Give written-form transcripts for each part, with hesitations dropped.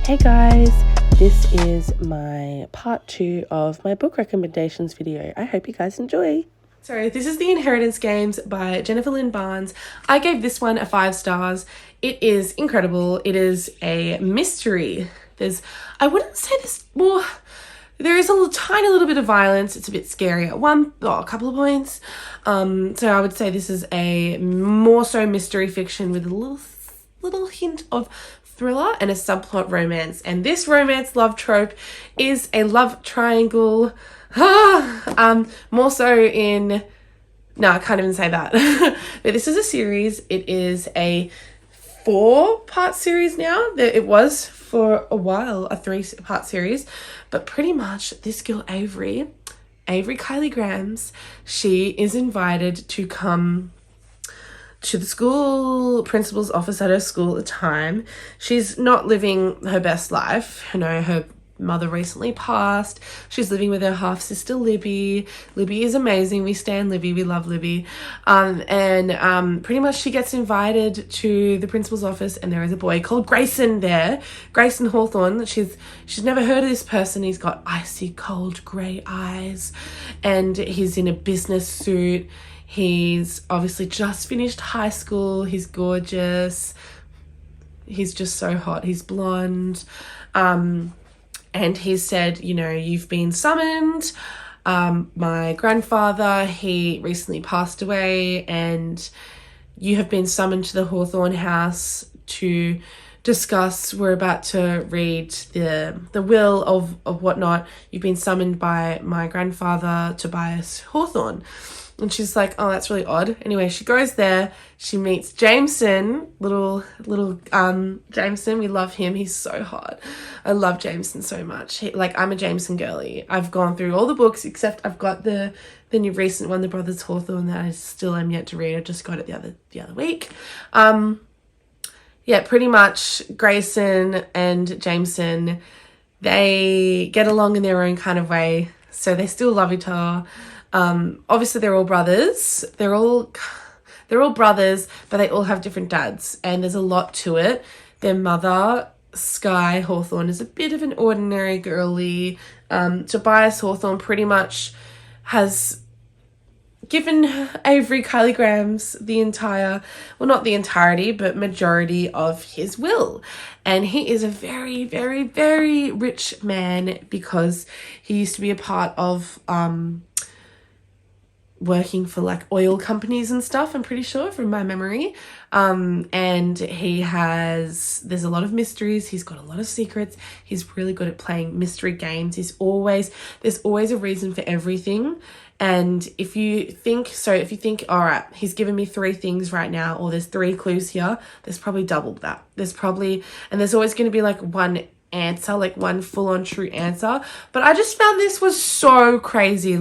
Hey guys, this is my part 2 of my book recommendations video. I hope you guys enjoy. So this is The Inheritance Games by Jennifer Lynn Barnes. I gave this one a 5 stars. It is incredible. It is a mystery. I wouldn't say this more, there is a tiny little bit of violence. It's a bit scary at a couple of points. So I would say this is a more so mystery fiction with a little hint of thriller and a subplot romance. And this romance love trope is a love triangle. More so in... No, I can't even say that. But this is a series. It is a 4-part series now. It was for a while a 3-part series. But pretty much this girl Avery Kylie Grams, she is invited to come to the school principal's office at her school at the time. She's not living her best life. Her mother recently passed. She's living with her half-sister Libby. Libby is amazing. We stan Libby. We love Libby. Pretty much she gets invited to the principal's office, and there is a boy called Grayson there. Grayson Hawthorne. She's never heard of this person. He's got icy cold grey eyes, and he's in a business suit. He's obviously just finished high school. He's gorgeous. He's just so hot. He's blonde. And he said, you've been summoned. My grandfather, he recently passed away, and you have been summoned to the Hawthorne house to discuss. We're about to read the will of whatnot. You've been summoned by my grandfather, Tobias Hawthorne. And she's like, oh, that's really odd. Anyway, she goes there. She meets Jameson, little Jameson. We love him. He's so hot. I love Jameson so much. I'm a Jameson girly. I've gone through all the books except I've got the new recent one, The Brothers Hawthorne, that I still am yet to read. I just got it the other week. Pretty much Grayson and Jameson, they get along in their own kind of way. So they still love each other. Obviously they're all brothers. They're all brothers, but they all have different dads, and there's a lot to it. Their mother, Sky Hawthorne, is a bit of an ordinary girly. Tobias Hawthorne pretty much has given Avery Kylie Grams not the entirety, but majority of his will. And he is a very, very, very rich man because he used to be a part of, working for oil companies and stuff, I'm pretty sure, from my memory. And there's a lot of mysteries. He's got a lot of secrets. He's really good at playing mystery games. There's always a reason for everything. And if you think, all right, he's given me 3 things right now, or there's 3 clues here, there's probably double that. There's always going to be one answer, one full-on true answer. But I just found this was so crazy.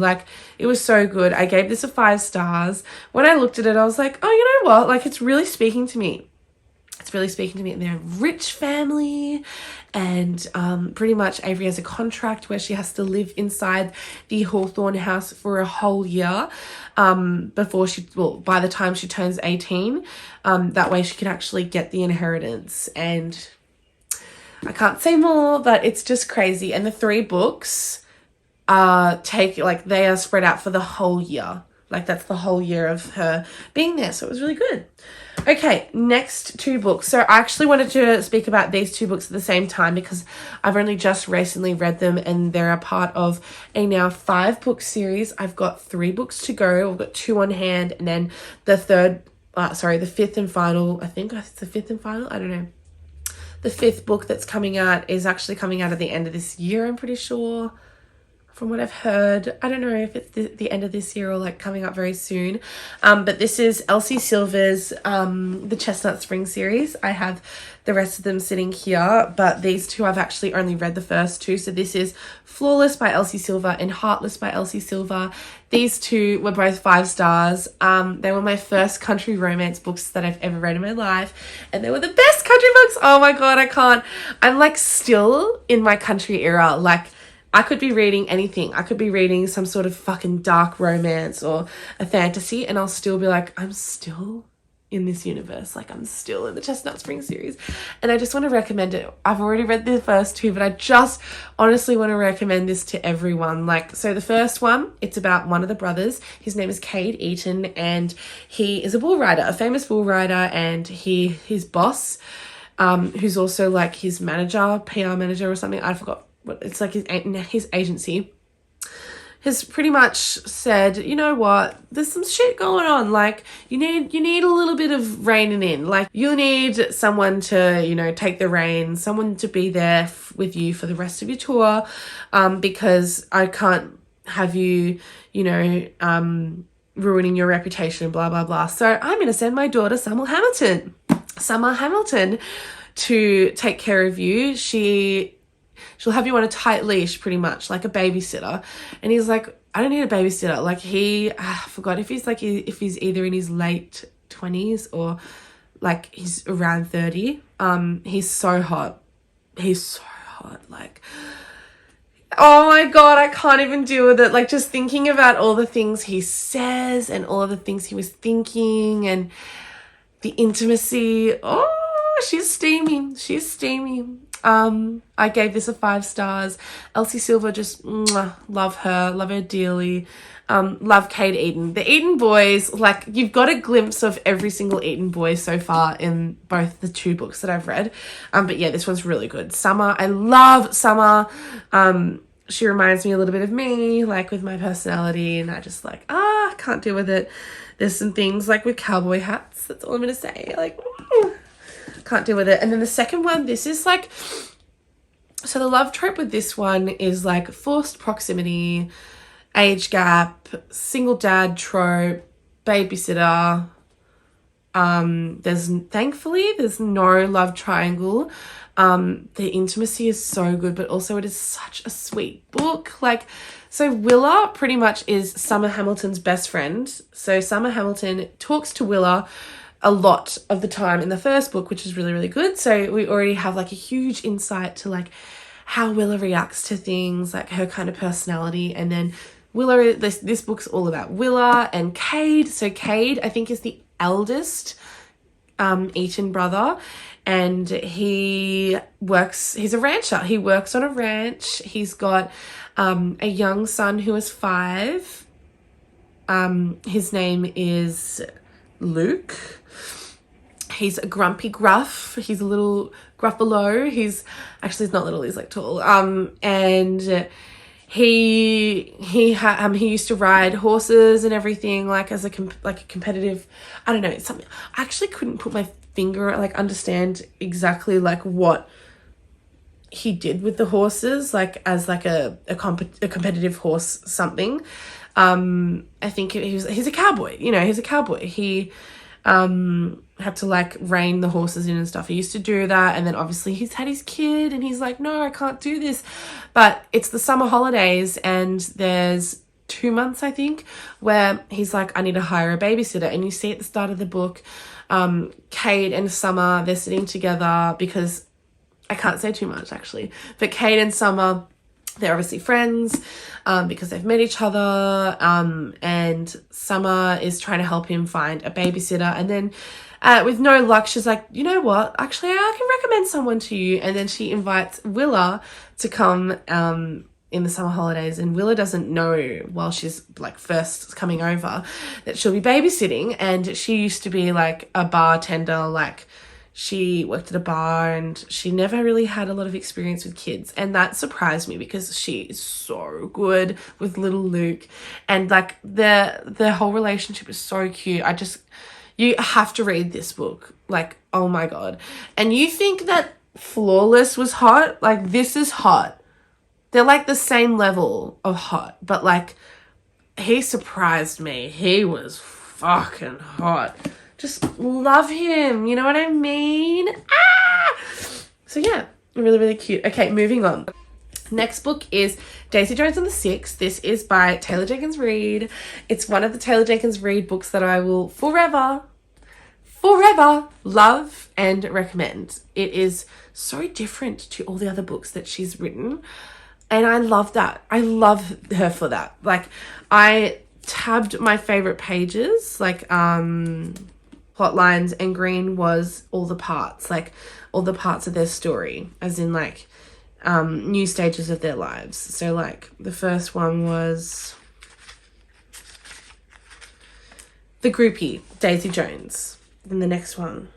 It was so good. I gave this a 5 stars. When I looked at it, I was like, oh, you know what? It's really speaking to me. It's really speaking to me. And they're a rich family, and pretty much Avery has a contract where she has to live inside the Hawthorne house for a whole year by the time she turns 18. That way she can actually get the inheritance. And I can't say more, but it's just crazy. And the 3 books they are spread out for the whole year. That's the whole year of her being there. So it was really good. Okay, next 2 books. So I actually wanted to speak about these 2 books at the same time because I've only just recently read them, and they're a part of a now 5-book series. I've got 3 books to go. I've got 2 on hand, and then the 5th and final. I think it's the 5th and final. I don't know. The 5th book that's coming out is actually coming out at the end of this year, I'm pretty sure, from what I've heard. I don't know if it's the end of this year or coming up very soon. But this is Elsie Silver's The Chestnut Spring series. I have the rest of them sitting here, but these 2 I've actually only read the first 2. So this is Flawless by Elsie Silver and Heartless by Elsie Silver. These 2 were both 5 stars. They were my first country romance books that I've ever read in my life, and they were the best country books. Oh my god, I can't. I'm still in my country era. I could be reading anything. I could be reading some sort of fucking dark romance or a fantasy, and I'll still be I'm still in this universe. Like, I'm still in the Chestnut Spring series, and I just want to recommend it. I've already read the first two, but I just honestly want to recommend this to everyone. Like, so the first one, it's about one of the brothers. His name is Cade Eaton, and he is a bull rider, a famous bull rider, and his boss, who's also like his manager, PR manager or something, I forgot what it's like, his agency, has pretty much said, you know what, there's some shit going on. Like, you need a little bit of reining in. Like, you need someone to, you know, take the reins, someone to be there with you for the rest of your tour, because I can't have you, you know, ruining your reputation, blah, blah, blah. So I'm going to send my daughter, Summer Hamilton, to take care of you. She'll have you on a tight leash, pretty much, like a babysitter. And he's like, I don't need a babysitter. Like, I forgot if he's either in his late 20s or like he's around 30. He's so hot. Like, oh my God, I can't even deal with it. Like, just thinking about all the things he says and all of the things he was thinking and the intimacy. Oh, she's steamy. I gave this a 5 stars. Elsie Silver, just love her dearly. Love Cade Eaton. The Eaton boys, like, you've got a glimpse of every single Eaton boy so far in both the 2 books that I've read. But yeah, this one's really good. Summer, I love Summer. She reminds me a little bit of me, like with my personality, and I just like, can't deal with it. There's some things like with cowboy hats, that's all I'm going to say. Like, can't deal with it. And then the second one, this is like, so the love trope with this one is like forced proximity, age gap, single dad trope, babysitter. Thankfully there's no love triangle. The intimacy is so good, but also it is such a sweet book. Like, so Willa pretty much is Summer Hamilton's best friend. So Summer Hamilton talks to Willa a lot of the time in the first book, which is really, really good. So we already have like a huge insight to like how Willa reacts to things, like her kind of personality. And then Willa, this book's all about Willa and Cade. So Cade, I think, is the eldest Eaton brother, and he's a rancher. He works on a ranch. He's got a young son who is 5. His name is Luke. He's a grumpy gruff. He's a little gruffalo. He's not little, he's like tall. And he used to ride horses and everything, like as a competitive, I don't know, something. I actually couldn't put my finger, like understand exactly like what he did with the horses, like as like a competitive horse something. I think he's a cowboy, you know, he's a cowboy. He had to like rein the horses in and stuff. He used to do that, and then obviously he's had his kid and he's like, no, I can't do this. But it's the summer holidays and there's 2 months, I think, where he's like, I need to hire a babysitter. And you see at the start of the book, Cade and Summer, they're sitting together because I can't say too much actually, but Cade and Summer, they're obviously friends because they've met each other, and Summer is trying to help him find a babysitter. And then with no luck, she's like, you know what, actually I can recommend someone to you. And then she invites Willa to come in the summer holidays, and Willa doesn't know while she's like first coming over that she'll be babysitting. And she used to be like a bartender, like she worked at a bar, and she never really had a lot of experience with kids. And that surprised me because she is so good with little Luke, and like their whole relationship is so cute. You have to read this book. Like, oh my God. And you think that Flawless was hot? Like, this is hot. They're like the same level of hot, but like he surprised me. He was fucking hot. Just love him. You know what I mean? So yeah, really, really cute. Okay, moving on. Next book is Daisy Jones and the Six. This is by Taylor Jenkins Reid. It's one of the Taylor Jenkins Reid books that I will forever love and recommend. It is so different to all the other books that she's written, and I love that. I love her for that. Like, I tabbed my favorite pages, like plot lines, and green was all the parts, like all the parts of their story, as in like new stages of their lives. So like the first one was the groupie, Daisy Jones. Then the next one,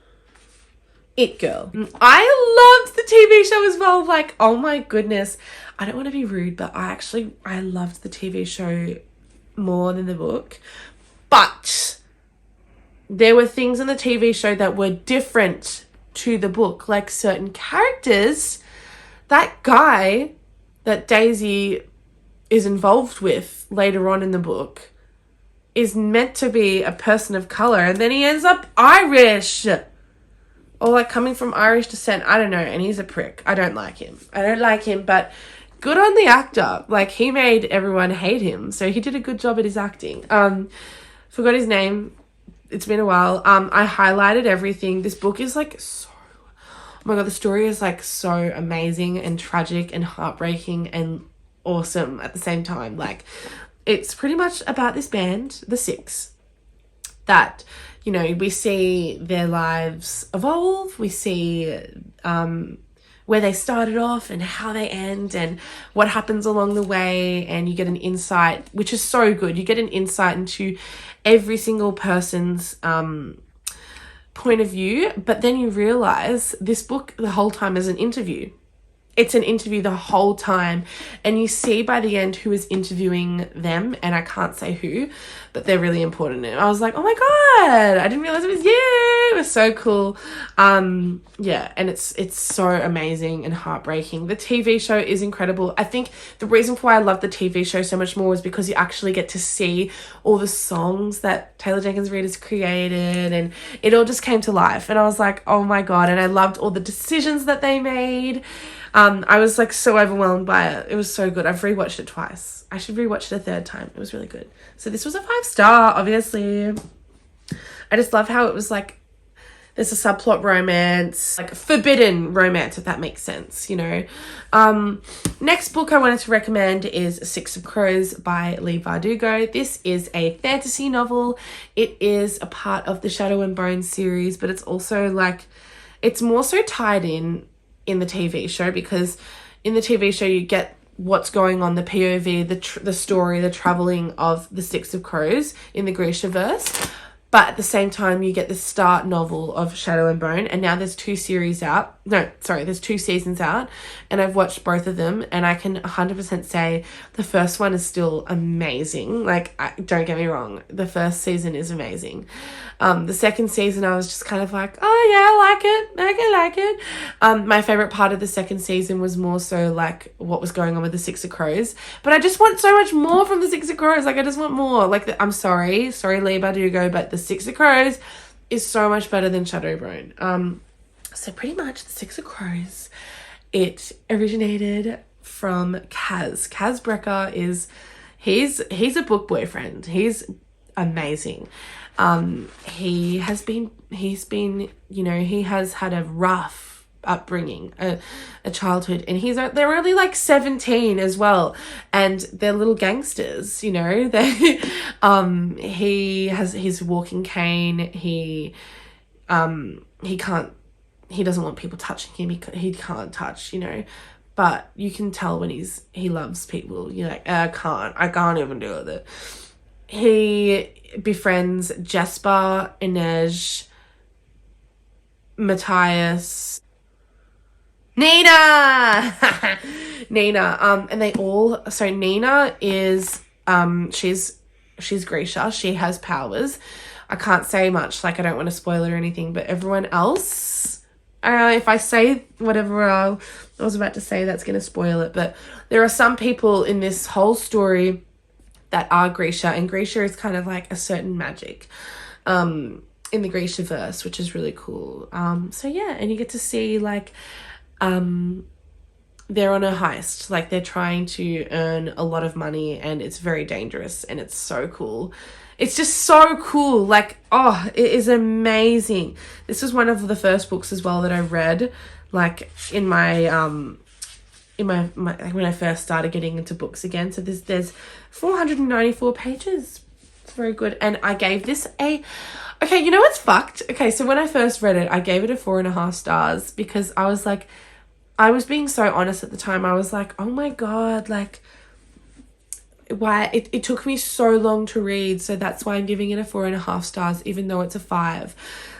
It Girl. I loved the TV show as well. Like, oh my goodness. I don't want to be rude, but I loved the TV show more than the book. But there were things in the TV show that were different to the book. Like certain characters, that guy that Daisy is involved with later on in the book is meant to be a person of color, and then he ends up Irish. Or like coming from Irish descent. I don't know. And he's a prick. I don't like him. But good on the actor. Like, he made everyone hate him. So he did a good job at his acting. Forgot his name. It's been a while. I highlighted everything. This book is like so... Oh my God, the story is like so amazing and tragic and heartbreaking and awesome at the same time. Like, it's pretty much about this band, the Six, that... You know, we see their lives evolve. We see where they started off and how they end and what happens along the way. And you get an insight, which is so good. You get an insight into every single person's point of view. But then you realize this book the whole time is an interview. It's an interview the whole time, and you see by the end who is interviewing them, and I can't say who, but they're really important. And I was like, oh my God, I didn't realize it was you. It was so cool. Yeah, and it's so amazing and heartbreaking. The TV show is incredible. I think the reason why I love the TV show so much more is because you actually get to see all the songs that Taylor Jenkins Reid has created, and it all just came to life. And I was like, oh my God, and I loved all the decisions that they made. I was like so overwhelmed by it. It was so good. I've rewatched it twice. I should rewatch it a third time. It was really good. So this was a 5-star, obviously. I just love how it was like, there's a subplot romance, like forbidden romance, if that makes sense, you know. Next book I wanted to recommend is Six of Crows by Leigh Bardugo. This is a fantasy novel. It is a part of the Shadow and Bone series, but it's also like, it's more so tied in the TV show, because in the TV show you get what's going on, the POV, the story, the traveling of the Six of Crows in the Grishaverse. But at the same time, you get the start novel of Shadow and Bone, and now there's 2 seasons out, and I've watched both of them, and I can 100% say the first one is still amazing. Like, don't get me wrong, the first season is amazing. The second season, I was just kind of like, oh yeah, I like it. My favorite part of the second season was more so like what was going on with the Six of Crows, but I just want so much more from the Six of Crows. Like, I just want more. Like, I'm sorry Leigh Bardugo, but the Six of Crows is so much better than Shadowbone. So pretty much the Six of Crows, it originated from Kaz. Kaz Brecker he's a book boyfriend. He's amazing. He's been, you know, he has had a rough upbringing, a childhood, and they're only like 17 as well, and they're little gangsters, you know. They he has his walking cane. He doesn't want people touching him. He can't touch, you know, but you can tell when he loves people. You're like, I can't even deal with it. He befriends Jasper, Inej, Matthias, Nina. And they all, so Nina is she's Grisha. She has powers. I can't say much, like I don't want to spoil it or anything, but everyone else, if I say whatever I was about to say, that's going to spoil it. But there are some people in this whole story that are Grisha, and Grisha is kind of like a certain magic in the Grishaverse, which is really cool. So yeah, and you get to see like they're on a heist, like they're trying to earn a lot of money, and it's very dangerous, and it's so cool. It's just so cool. Like, oh, it is amazing. This was one of the first books as well that I read, like in my when I first started getting into books again. So there's 494 pages. It's very good. And I gave this Okay, you know what's fucked? Okay, so when I first read it, I gave it a 4.5 stars because I was like, I was being so honest at the time. I was like, oh my God, like, why it took me so long to read, so that's why I'm giving it a 4.5 stars, even though it's a 5.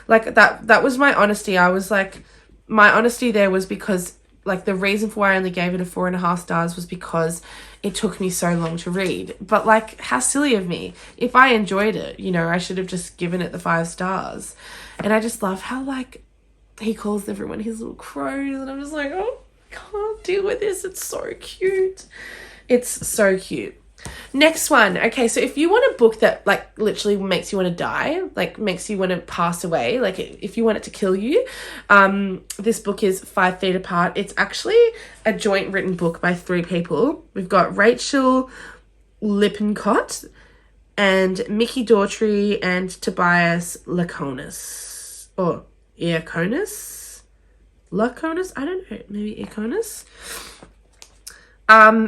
Like, that was my honesty. I was like, my honesty there was because, like, the reason for why I only gave it a 4.5 stars was because it took me so long to read. But, like, how silly of me. If I enjoyed it, you know, I should have just given it the 5 stars. And I just love how, like, he calls everyone his little crows, and I'm just like, oh, I can't deal with this. It's so cute. It's so cute. Next one. Okay, so if you want a book that, like, literally makes you want to die, like, makes you want to pass away, like, if you want it to kill you, this book is 5 Feet Apart. It's actually a joint written book by 3 people. We've got Rachel Lippincott and Mickey Daughtry and Tobias Laconis. Or Iaconis? Laconis? I don't know. Maybe Iaconis?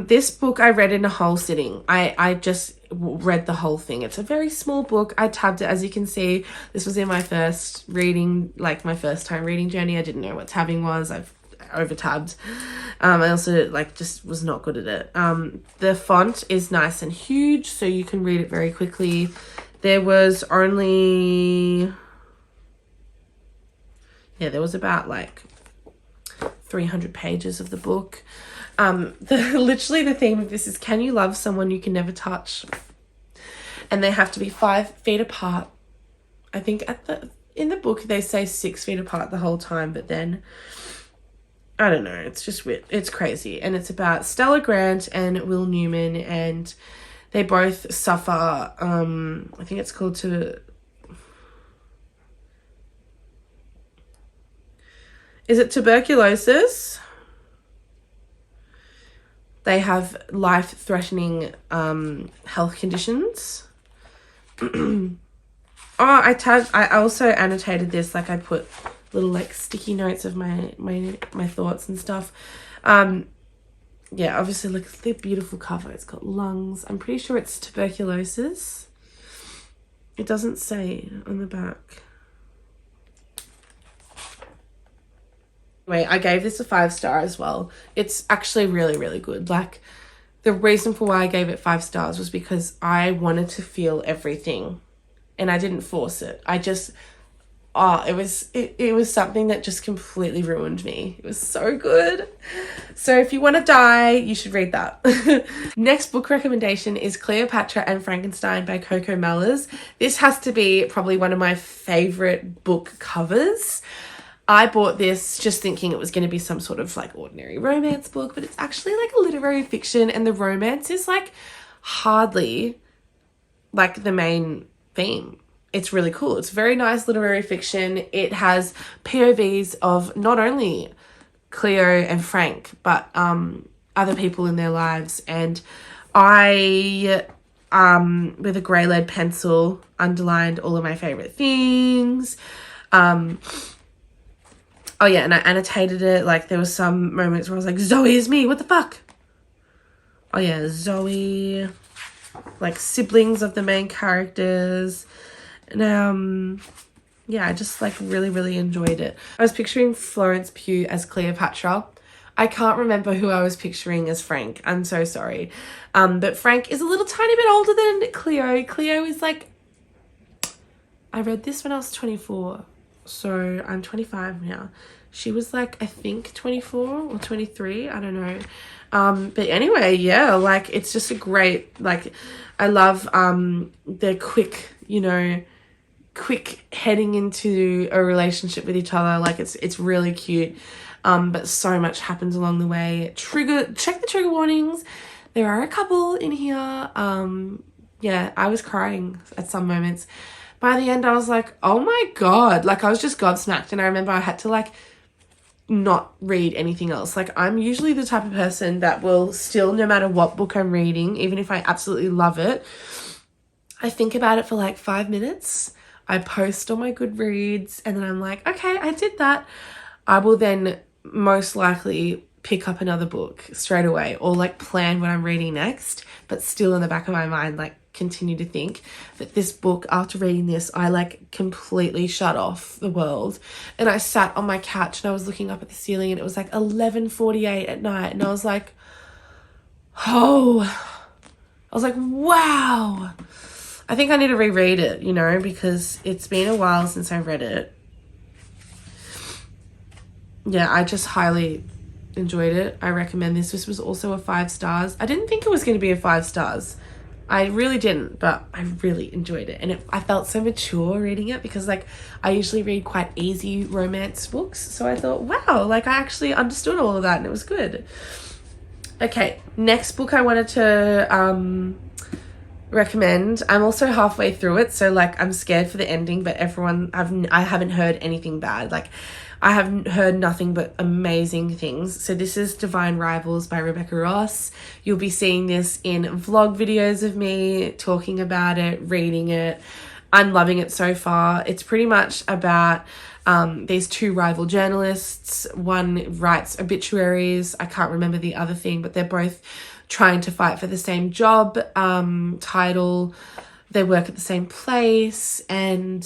This book I read in a whole sitting. I just read the whole thing. It's a very small book. I tabbed it, as you can see. This was in my first reading, like my first time reading journey. I didn't know what tabbing was. I've over-tabbed. I also, like, just was not good at it. The font is nice and huge, so you can read it very quickly. There was only... Yeah, there was about, like, 300 pages of the book. Literally the theme of this is, can you love someone you can never touch? And they have to be 5 feet apart. I think in the book they say 6 feet apart the whole time, but then I don't know, it's just weird. It's crazy. And it's about Stella Grant and Will Newman, and they both suffer, I think it's called is it tuberculosis? They have life-threatening health conditions. I also annotated this, like I put little, like, sticky notes of my thoughts and stuff. Yeah, obviously, look at the beautiful cover. It's got lungs. I'm pretty sure it's tuberculosis. It doesn't say on the back. Anyway, I gave this a 5 star as well. It's actually really, really good. Like, the reason for why I gave it 5 stars was because I wanted to feel everything, and I didn't force it. I just, it was something that just completely ruined me. It was so good. So if you want to die, you should read that. Next book recommendation is Cleopatra and Frankenstein by Coco Mellors. This has to be probably one of my favorite book covers. I bought this just thinking it was going to be some sort of, like, ordinary romance book, but it's actually, like, a literary fiction, and the romance is, like, hardly, like, the main theme. It's really cool. It's very nice literary fiction. It has POVs of not only Cleo and Frank, but other people in their lives, and I, with a grey lead pencil, underlined all of my favorite things. Oh yeah, and I annotated it. Like, there was some moments where I was like, Zoe is me, what the fuck? Oh yeah, Zoe, like, siblings of the main characters. And yeah, I just, like, really, really enjoyed it. I was picturing Florence Pugh as Cleopatra. I can't remember who I was picturing as Frank. I'm so sorry. But Frank is a little tiny bit older than Cleo. Cleo is, like, I read this when I was 24. So I'm 25 now. She was, like, I think 24 or 23. I don't know. But anyway, yeah, like, it's just a great, like, I love the quick, you know, quick heading into a relationship with each other. Like, it's really cute. But so much happens along the way. Check the trigger warnings. There are a couple in here. Yeah, I was crying at some moments. By the end, I was like, oh my God. Like, I was just gobsmacked. And I remember I had to, like, not read anything else. Like, I'm usually the type of person that will still, no matter what book I'm reading, even if I absolutely love it, I think about it for, like, 5 minutes. I post on my Goodreads, and then I'm like, okay, I did that. I will then most likely pick up another book straight away, or, like, plan what I'm reading next, but still in the back of my mind, like, continue to think that this book, after reading this, I like completely shut off the world, and I sat on my couch and I was looking up at the ceiling, and it was like 11:48 at night, and I was like, oh, I was like, wow, I think I need to reread it, you know, because it's been a while since I read it. Yeah, I just highly enjoyed it. I recommend this. This was also a 5 stars. I didn't think it was going to be a 5 stars. I really didn't, but I really enjoyed it. And I felt so mature reading it, because like I usually read quite easy romance books. So I thought, wow, like I actually understood all of that, and it was good. Okay, next book I wanted to recommend. I'm also halfway through it, so like I'm scared for the ending, but I haven't heard anything bad. Like I haven't heard nothing but amazing things. So this is Divine Rivals by Rebecca Ross. You'll be seeing this in vlog videos of me talking about it, reading it. I'm loving it so far. It's pretty much about these 2 rival journalists. One writes obituaries. I can't remember the other thing, but they're both trying to fight for the same job title. They work at the same place, and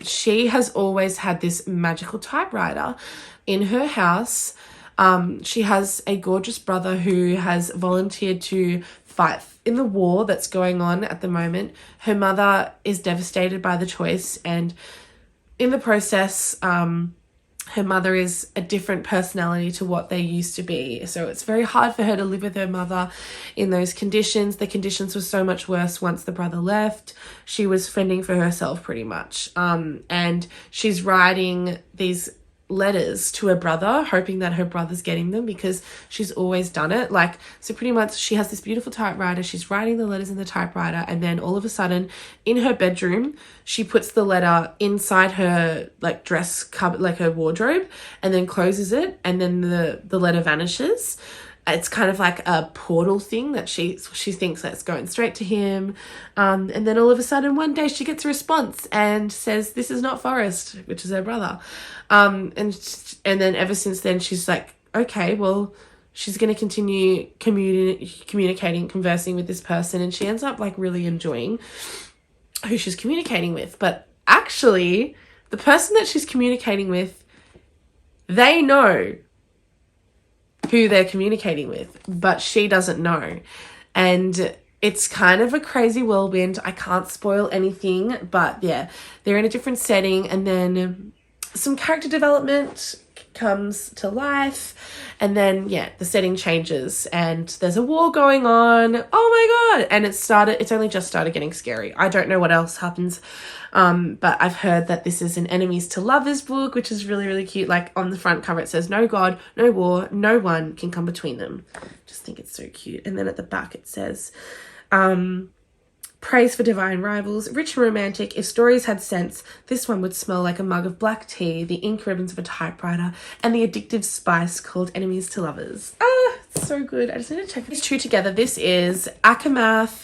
she has always had this magical typewriter in her house. She has a gorgeous brother who has volunteered to fight in the war that's going on at the moment. Her mother is devastated by the choice, and in the process, her mother is a different personality to what they used to be. So it's very hard for her to live with her mother in those conditions. The conditions were so much worse once the brother left. She was fending for herself pretty much. And she's writing these letters to her brother, hoping that her brother's getting them, because she's always done it. Like, so pretty much she has this beautiful typewriter, she's writing the letters in the typewriter, and then all of a sudden in her bedroom she puts the letter inside her like dress cupboard, like her wardrobe, and then closes it, and then the letter vanishes. It's kind of like a portal thing that she thinks that's going straight to him. And then all of a sudden one day she gets a response and says, "This is not Forrest," which is her brother. And then ever since then she's like, okay, well, she's going to continue communicating, conversing with this person. And she ends up like really enjoying who she's communicating with. But actually the person that she's communicating with, they know who they're communicating with, but she doesn't know. And it's kind of a crazy whirlwind. I can't spoil anything, but yeah, they're in a different setting, and then some character development comes to life, and then yeah, the setting changes and there's a war going on. Oh my god. And it's only just started getting scary. I don't know what else happens, but I've heard that this is an enemies to lovers book, which is really, really cute. Like on the front cover it says, "No God, no war, no one can come between them." Just think it's so cute. And then at the back it says, praise for divine rivals, rich and romantic. If stories had sense, this one would smell like a mug of black tea, the ink ribbons of a typewriter, and the addictive spice called enemies to lovers. Ah, it's so good. I just need to check these 2 together. This is Akamath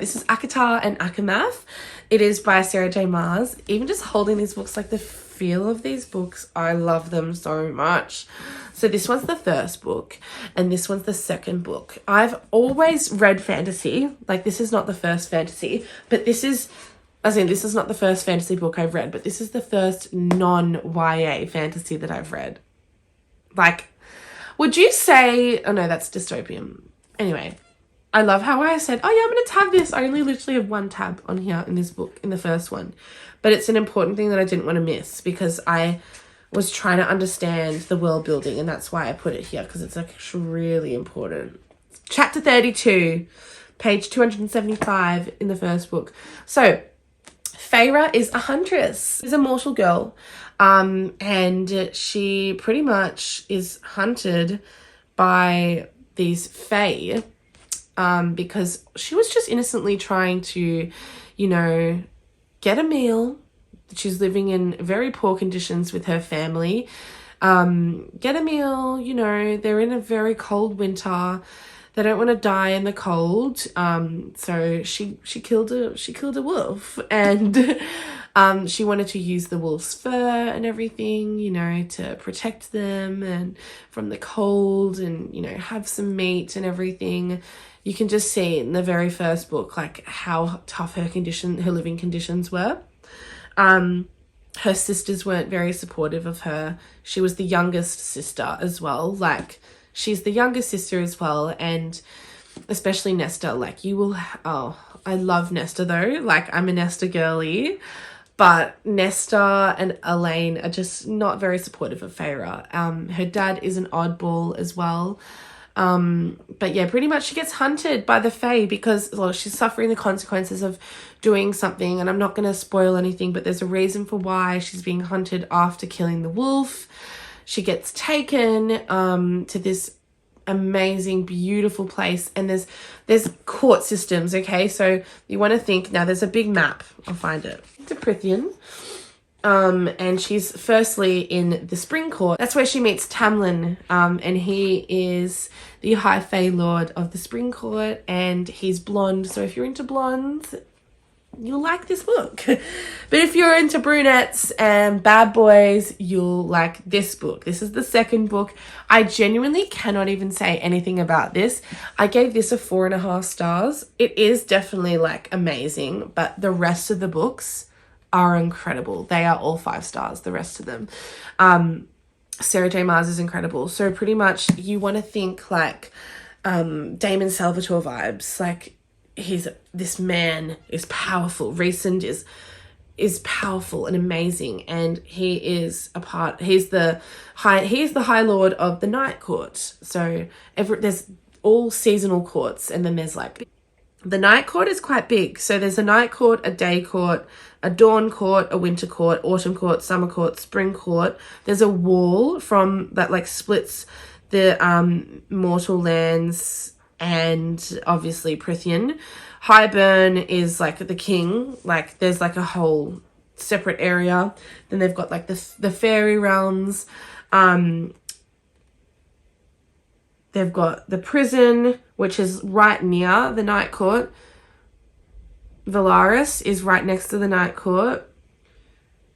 this is Akata and Akamath. It is by Sarah J. Maas. Even just holding these books, like the feel of these books, I love them so much. So this one's the first book and this one's the second book. I've always read fantasy. Like, this is not the first fantasy, but this is not the first fantasy book I've read, but this is the first non-YA fantasy that I've read. Like, would you say, oh no, that's dystopian. Anyway, I love how I said, oh yeah, I'm going to tab this. I only literally have 1 tab on here in this book, in the first one. But it's an important thing that I didn't want to miss, because I was trying to understand the world building, and that's why I put it here, because it's actually really important. Chapter 32, page 275 in the first book. So Feyre is a huntress. She's a mortal girl, and she pretty much is hunted by these fae, because she was just innocently trying to, you know, get a meal. She's living in very poor conditions with her family. Get a meal, you know, they're in a very cold winter. They don't want to die in the cold. So she killed a wolf, and She wanted to use the wolf's fur and everything, you know, to protect them and from the cold and, you know, have some meat and everything. You can just see in the very first book, like, how tough her living conditions were. Her sisters weren't very supportive of her. She was the youngest sister as well. Like, she's the youngest sister as well. And especially Nesta, like, I love Nesta though. Like, I'm a Nesta girly. But Nesta and Elaine are just not very supportive of Feyre. Her dad is an oddball as well. But yeah, pretty much she gets hunted by the Fae because, well, she's suffering the consequences of doing something, and I'm not going to spoil anything, but there's a reason for why she's being hunted after killing the wolf. She gets taken to this amazing, beautiful place, and there's court systems, okay? So you want to think, now there's a big map. I'll find it. It's a Prithian. And she's firstly in the Spring Court. That's where she meets Tamlin, and he is the High Fae Lord of the Spring Court, and he's blonde. So if you're into blondes, you'll like this book. But if you're into brunettes and bad boys, you'll like this book. This is the second book. I genuinely cannot even say anything about this. I gave this a 4.5 stars. It is definitely like amazing, but the rest of the books are incredible. They are all 5 stars, the rest of them. Sarah J. Maas is incredible. So pretty much you want to think like Damon Salvatore vibes. Like, this man is powerful. Rhysand is powerful and amazing, and he's the High Lord of the Night Court. So there's all seasonal courts, and then there's like the Night Court is quite big. So there's a Night Court, a Day Court, a Dawn Court, a Winter Court, Autumn Court, Summer Court, Spring Court. There's a wall from that like splits the mortal lands and obviously Prithian. Highburn is like the king. Like, there's like a whole separate area. Then they've got like the fairy realms. They've got the prison, which is right near the Night Court. Valaris is right next to the Night Court.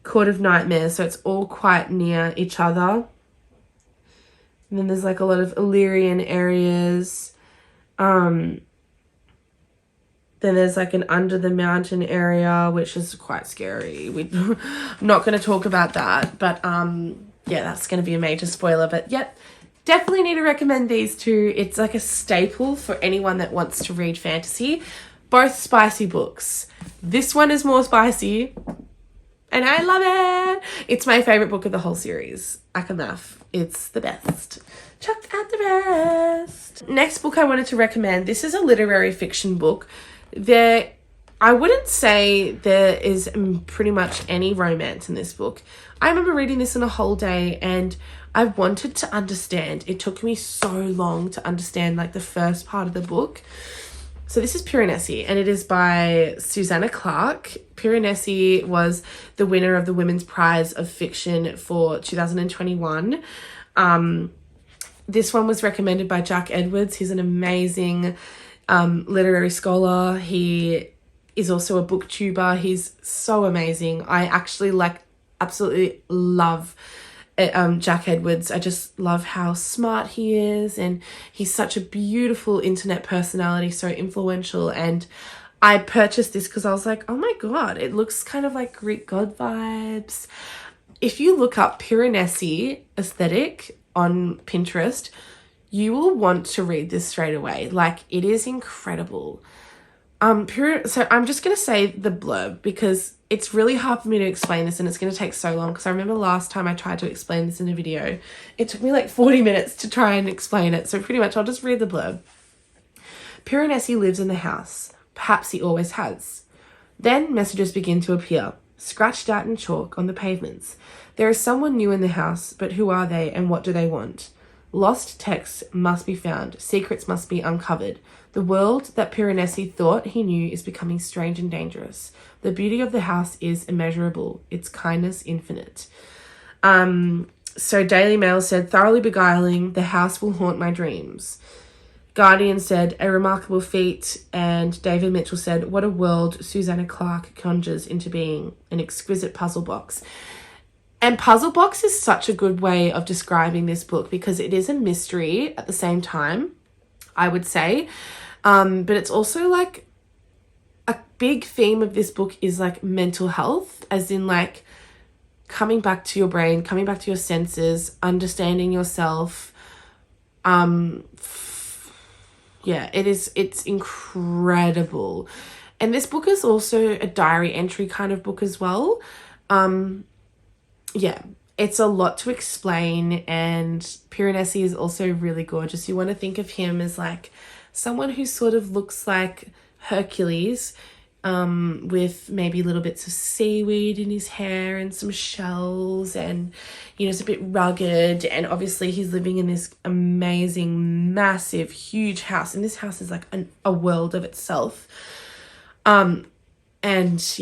Court of Nightmares, so it's all quite near each other. And then there's like a lot of Illyrian areas. Then there's like an under the mountain area, which is quite scary. I'm not going to talk about that, but yeah, that's going to be a major spoiler. But yep, definitely need to recommend these two. It's like a staple for anyone that wants to read fantasy. Both spicy books. This one is more spicy, and I love it. It's my favorite book of the whole series. Akamath. It's the best. Chuck out the best. Next book I wanted to recommend. This is a literary fiction book. I wouldn't say there is pretty much any romance in this book. I remember reading this in a whole day, and I wanted to understand. It took me so long to understand like the first part of the book. So this is Piranesi, and it is by Susanna Clarke. Piranesi was the winner of the Women's Prize of Fiction for 2021. This one was recommended by Jack Edwards. He's an amazing literary scholar. He is also a booktuber. He's so amazing. I actually absolutely love Jack Edwards. I just love how smart he is, and he's such a beautiful internet personality, so influential. And I purchased this because I was like, oh my god, it looks kind of like Greek god vibes. If you look up Piranesi aesthetic on Pinterest, you will want to read this straight away. Like, it is incredible. So I'm just going to say the blurb because it's really hard for me to explain this, and it's going to take so long because I remember last time I tried to explain this in a video, it took me like 40 minutes to try and explain it. So pretty much I'll just read the blurb. Piranesi lives in the house. Perhaps he always has. Then messages begin to appear, scratched out in chalk on the pavements. There is someone new in the house, but who are they and what do they want? Lost texts must be found. Secrets must be uncovered. The world that Piranesi thought he knew is becoming strange and dangerous. The beauty of the house is immeasurable. Its kindness infinite. So Daily Mail said, thoroughly beguiling, the house will haunt my dreams. Guardian said, a remarkable feat, and David Mitchell said, what a world Susanna Clarke conjures into being, an exquisite puzzle box. And puzzle box is such a good way of describing this book because it is a mystery at the same time, I would say. But it's also like a big theme of this book is like mental health, as in like coming back to your brain, coming back to your senses, understanding yourself. It's incredible. And this book is also a diary entry kind of book as well. It's a lot to explain, and Piranesi is also really gorgeous. You want to think of him as like someone who sort of looks like Hercules, with maybe little bits of seaweed in his hair and some shells, and it's a bit rugged, and obviously he's living in this amazing, massive, huge house, and this house is like a world of itself. It's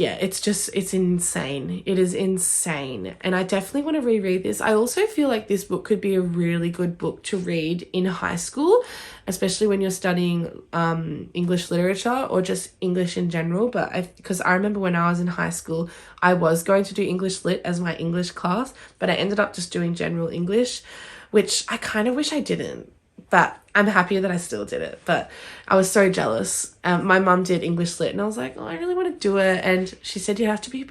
insane. It is insane. And I definitely want to reread this. I also feel like this book could be a really good book to read in high school, especially when you're studying English literature or just English in general. Because I remember when I was in high school, I was going to do English Lit as my English class, but I ended up just doing general English, which I kind of wish I didn't. But I'm happy that I still did it. But I was so jealous. My mum did English Lit, and I was like, oh, I really want to do it. And she said you have to be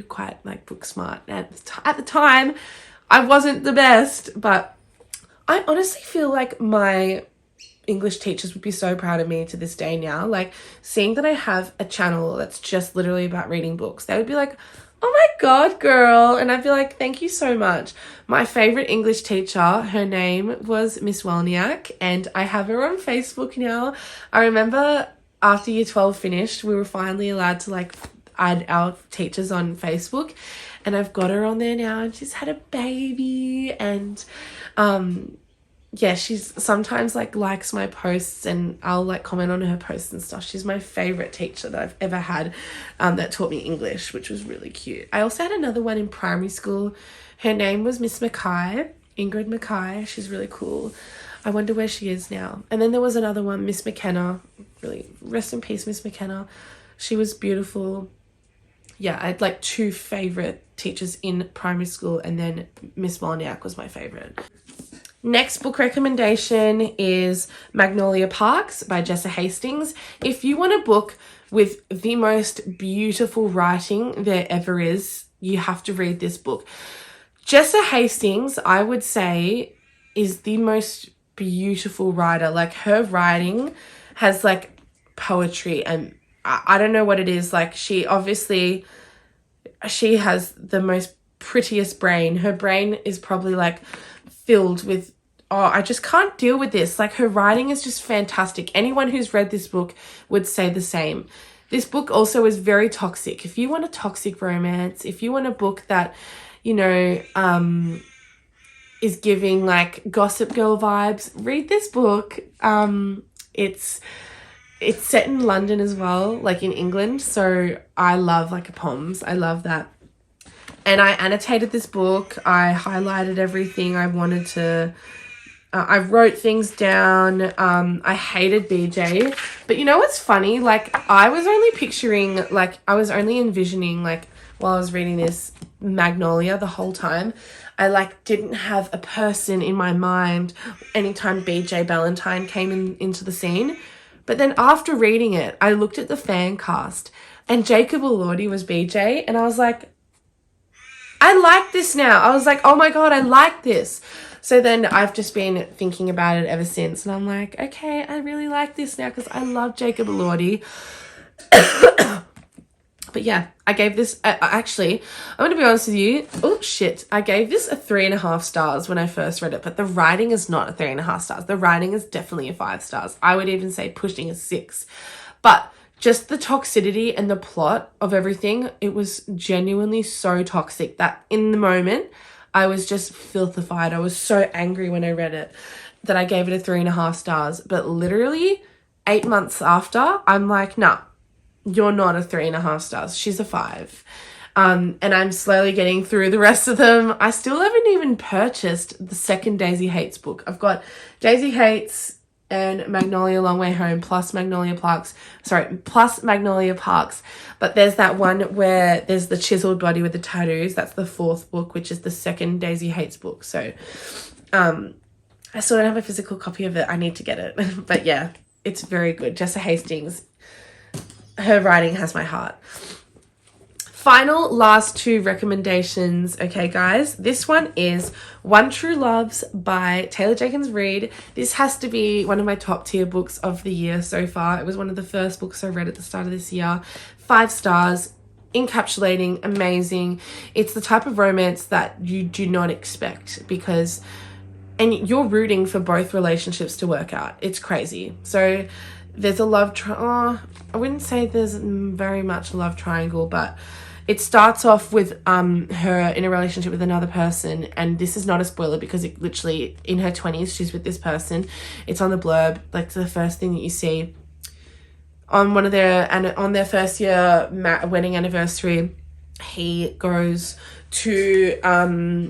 quite like book smart. And at the time, I wasn't the best, but I honestly feel like my English teachers would be so proud of me to this day now. Like, seeing that I have a channel that's just literally about reading books, they would be like, oh my God, girl. And I'd be like, thank you so much. My favorite English teacher, her name was Miss Welniak, and I have her on Facebook now. I remember after year 12 finished, we were finally allowed to like add our teachers on Facebook, and I've got her on there now, and she's had a baby, and she's sometimes like likes my posts, and I'll like comment on her posts and stuff. She's my favorite teacher that I've ever had, that taught me English, which was really cute. I also had another one in primary school. Her name was Miss Mackay, Ingrid Mackay. She's really cool. I wonder where she is now. And then there was another one, Miss McKenna. Really, rest in peace, Miss McKenna. She was beautiful. Yeah, I had like two favorite teachers in primary school, and then Miss Molniak was my favorite. Next book recommendation is Magnolia Parks by Jessa Hastings. If you want a book with the most beautiful writing there ever is, you have to read this book. Jessa Hastings, I would say, is the most beautiful writer. Like, her writing has like poetry, and I don't know what it is. Like, she has the most prettiest brain. Her brain is probably like filled with, I just can't deal with this. Like, her writing is just fantastic. Anyone who's read this book would say the same. This book also is very toxic. If you want a toxic romance, if you want a book that, is giving like Gossip Girl vibes, read this book. It's set in London as well, like in England. So I love like poems. I love that. And I annotated this book. I highlighted everything I wanted to. I wrote things down. I hated BJ. But you know what's funny? Like, I was only envisioning, like, while I was reading this, Magnolia the whole time. I like didn't have a person in my mind anytime BJ Ballantyne came into the scene. But then after reading it, I looked at the fan cast, and Jacob Elordi was BJ, and I was like, I like this now. I was like, oh my God, I like this. So then I've just been thinking about it ever since, and I'm like, okay, I really like this now because I love Jacob Elordi. But yeah, I gave this, actually, I'm going to be honest with you. Oh, shit. I gave this a 3.5 stars when I first read it, but the writing is not a 3.5 stars. The writing is definitely a 5 stars. I would even say pushing a 6. But just the toxicity and the plot of everything, it was genuinely so toxic that in the moment, I was just filthified. I was so angry when I read it that I gave it a 3.5 stars. But literally 8 months after, I'm like, nah. You're not a 3.5 stars. She's a 5. And I'm slowly getting through the rest of them. I still haven't even purchased the second Daisy Hates book. I've got Daisy Hates, and Magnolia Long Way Home plus Magnolia Parks. But there's that one where there's the chiseled body with the tattoos. That's the 4th book, which is the second Daisy Hates book. So I still don't have a physical copy of it. I need to get it. But yeah, it's very good. Jessa Hastings, her writing has my heart. Final last 2 recommendations. Okay, guys, this one is One True Loves by Taylor Jenkins Reid. This has to be one of my top tier books of the year so far. It was one of the first books I read at the start of this year. 5 stars, encapsulating, amazing. It's the type of romance that you do not expect and you're rooting for both relationships to work out. It's crazy. So there's a love I wouldn't say there's very much a love triangle, but it starts off with her in a relationship with another person, and this is not a spoiler because it literally, in her 20s, she's with this person. It's on the blurb, like the first thing that you see on on their first year wedding anniversary. He goes to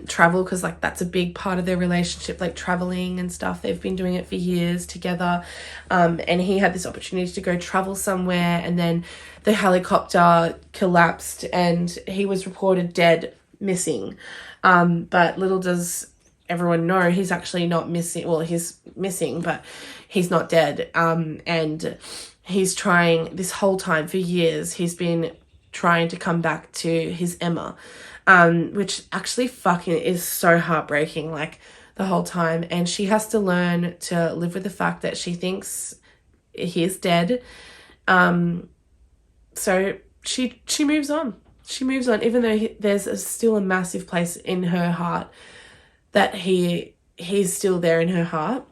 travel because like that's a big part of their relationship, like traveling and stuff. They've been doing it for years together, and he had this opportunity to go travel somewhere, and then the helicopter collapsed and he was reported dead, missing, but little does everyone know he's actually not missing. Well, he's missing, but he's not dead, and he's trying this whole time for years. He's been trying to come back to his Emma, which actually fucking is so heartbreaking, like the whole time. And she has to learn to live with the fact that she thinks he is dead. So she moves on. She moves on, even though there's still a massive place in her heart that he's still there in her heart.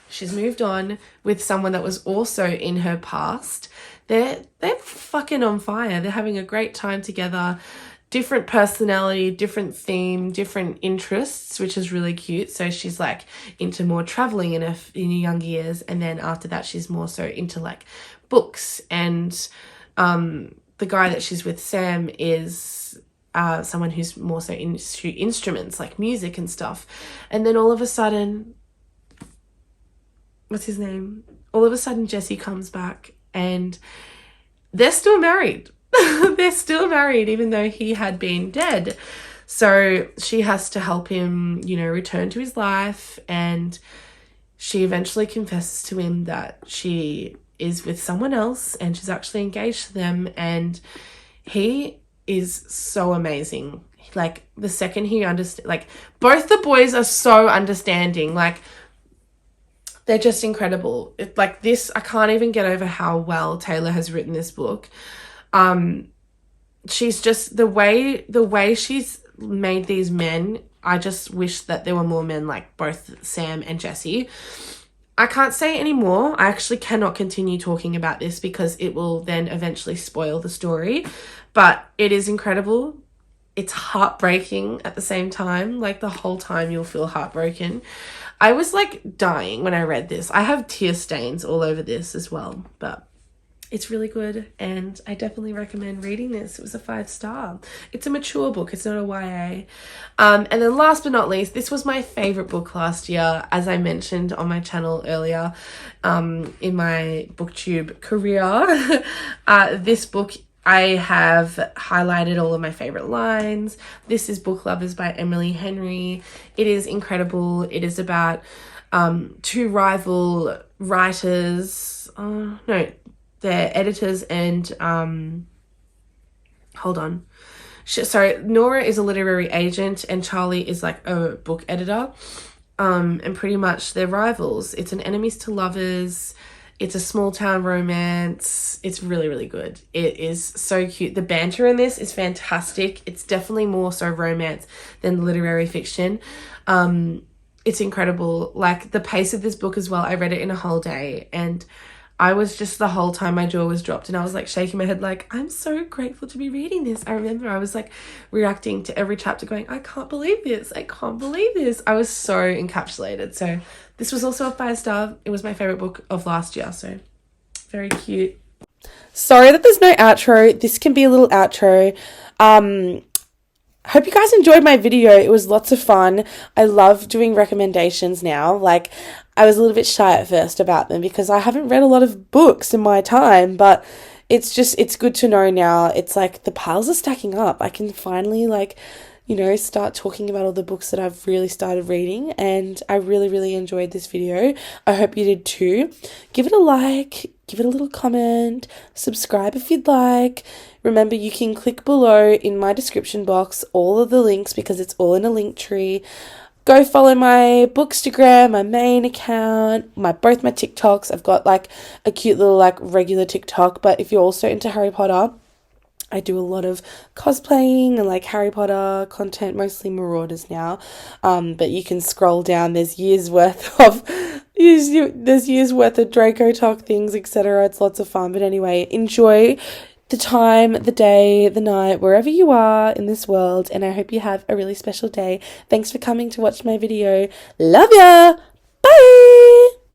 She's moved on with someone that was also in her past. They're fucking on fire. They're having a great time together. Different personality, different theme, different interests, which is really cute. So she's like into more traveling in her young years, and then after that she's more so into like books. And the guy that she's with, Sam, is someone who's more so into instruments like music and stuff. And then all of a sudden, what's his name? All of a sudden Jesse comes back and they're still married. They're still married even though he had been dead. So she has to help him, return to his life, and she eventually confesses to him that she is with someone else and she's actually engaged to them, and he is so amazing. Like the second he understands, like both the boys are so understanding, like they're just incredible. Like this, I can't even get over how well Taylor has written this book. She's just the way she's made these men. I just wish that there were more men like both Sam and Jesse. I can't say any more. I actually cannot continue talking about this because it will then eventually spoil the story. But it is incredible. It's heartbreaking at the same time. Like the whole time you'll feel heartbroken. I was like dying when I read this. I have tear stains all over this as well, but it's really good and I definitely recommend reading this. It was a 5-star. It's a mature book. It's not a YA. And then last but not least, this was my favorite book last year, as I mentioned on my channel earlier, in my booktube career. This book, I have highlighted all of my favorite lines. This is Book Lovers by Emily Henry. It is incredible. It is about 2 rival writers. They're editors and hold on. Nora is a literary agent and Charlie is like a book editor. And pretty much they're rivals. It's an enemies to lovers. It's a small town romance. It's really, really good. It is so cute. The banter in this is fantastic. It's definitely more so romance than literary fiction. It's incredible. Like the pace of this book as well. I read it in a whole day and I was just, the whole time my jaw was dropped and I was like shaking my head like, I'm so grateful to be reading this. I remember I was like reacting to every chapter going, I can't believe this. I can't believe this. I was so encapsulated. So this was also a 5-star. It was my favorite book of last year. So very cute. Sorry that there's no outro. This can be a little outro. Hope you guys enjoyed my video. It was lots of fun. I love doing recommendations now. Like, I was a little bit shy at first about them because I haven't read a lot of books in my time, but it's good to know now. It's like the piles are stacking up. I can finally start talking about all the books that I've really started reading, and I really, really enjoyed this video. I hope you did too. Give it a like, give it a little comment, subscribe if you'd like. Remember, you can click below in my description box all of the links because it's all in a link tree. Go follow my Bookstagram, my main account, both my TikToks. I've got a cute little regular TikTok, but if you're also into Harry Potter, I do a lot of cosplaying and Harry Potter content, mostly Marauders now. But you can scroll down. There's years worth of Draco Talk things, etc. It's lots of fun. But anyway, enjoy the time, the day, the night, wherever you are in this world, and I hope you have a really special day. Thanks for coming to watch my video. Love ya! Bye!